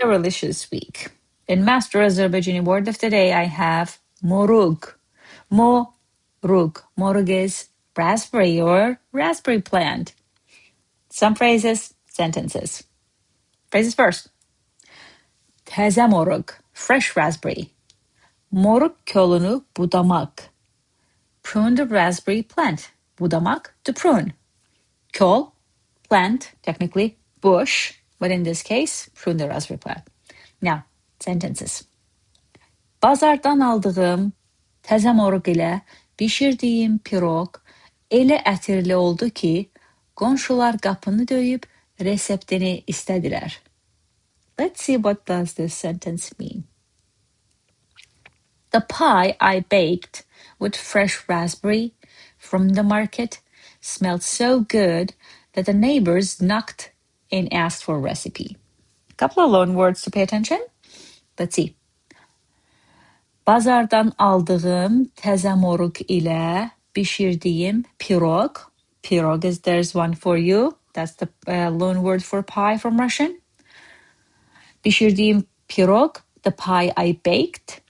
a delicious week. In Master Azerbaijani word of the day, I have MORUQ. MORUQ. MORUQ is raspberry or raspberry plant. Some phrases, sentences. Phrases first. Təzə MORUQ, fresh raspberry. MORUQ kolunu budamaq. Prune the raspberry plant. Budamaq, to prune. Kol, plant, technically bush, but in this case, prune the raspberry plant. Now, sentences. Bazardan aldığım təzə moruq ilə bişirdiyim piroq elə ətirli oldu ki, qonşular qapını döyüb reseptini istədilər. Let's see what does this sentence mean. The pie I baked with fresh raspberry from the market smelled so good that the neighbors knocked and asked for a recipe. A couple of loan words to pay attention. Let's see. Bazardan aldığım təzə moruq ilə bişirdiyim piroq. Piroq is there's one for you. That's the loan word for pie from Russian. Bişirdiyim piroq, the pie I baked.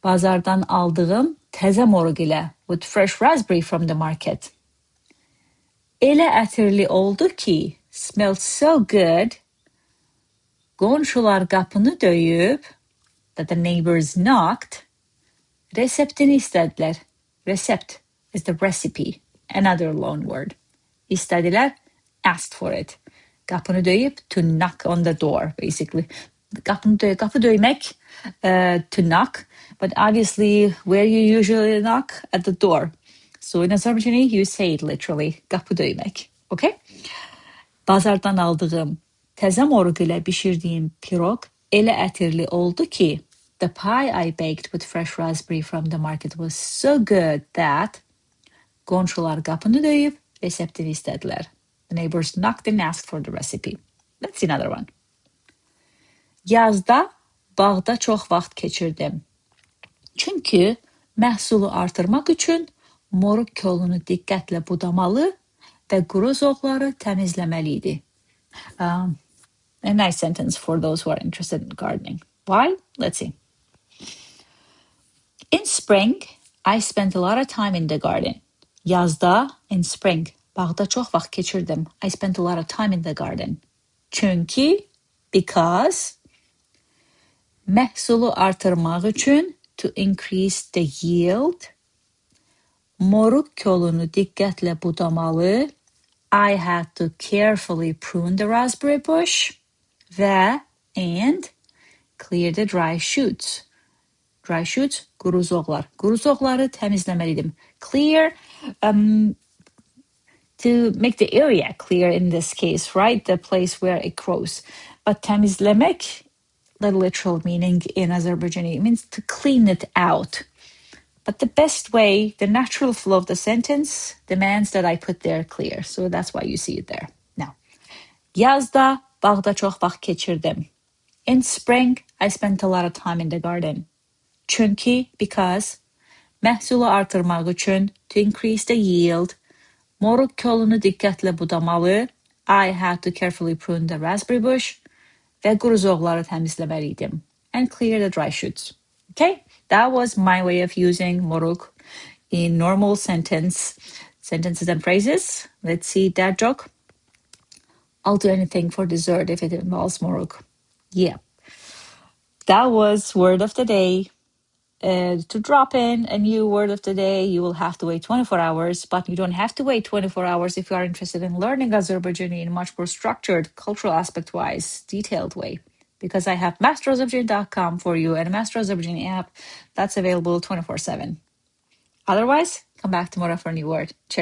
Bazardan aldığım təzə moruq ilə, with fresh raspberry from the market. Elə ətirli oldu ki, smelled so good. Qonşular qapını döyüb, that the neighbors knocked. Reseptini istədilər. Recept is the recipe, another loan word. İstədilər, asked for it. Qapını döyüb, to knock on the door, basically. Qapı döymək, to knock, but obviously where you usually knock? At the door. So in Azerbaijani, you say it literally, qapı döymək, okay? Bazardan aldığım təzə moruq ilə bişirdiyim piroq elə ətirli oldu ki, the pie I baked with fresh raspberry from the market was so good that qonşular qapını döyüb reseptini istədilər. The neighbors knocked and asked for the recipe. Let's see another one. Yazda bağda çox vaxt keçirdim. Çünki məhsulu artırmaq üçün moruq kolunu diqqətlə budamalı və quru zoğları təmizləməli idi. A nice sentence for those who are interested in gardening. Why? Let's see. In spring, I spent a lot of time in the garden. Yazda, in spring, bağda çox vaxt keçirdim. I spent a lot of time in the garden. Çünki, because, məhsulu artırmaq üçün, to increase the yield, moruq kolunu diqqətlə budamalı, I had to carefully prune the raspberry bush, və, and, clear the dry shoots. Dry shoots, quru zoğlar. Quru zoğları təmizləməliydim. Clear, to make the area clear in this case, right? The place where it grows. But təmizləmək, the literal meaning in Azerbaijani, it means to clean it out. But the best way, the natural flow of the sentence demands that I put there clear. So that's why you see it there. Now, yazda bağda çox vaxt keçirdim. In spring, I spent a lot of time in the garden. Çünki, because, məhsulu artırmaq üçün, to increase the yield, moruq kolunu diqqətlə budamalı, I had to carefully prune the raspberry bush, və quru zoğları təmizləməliydim, and clear the dry shoots. Okay, that was my way of using moruq in normal sentences and phrases. Let's see that joke. I'll do anything for dessert if it involves moruq. Yeah, that was word of the day. To drop in a new word of the day, you will have to wait 24 hours, but you don't have to wait 24 hours if you are interested in learning Azerbaijani in a much more structured, cultural aspect-wise, detailed way. Because I have masterazerbaijani.com for you and a Master Azerbaijani app that's available 24/7. Otherwise, come back tomorrow for a new word. Cheers.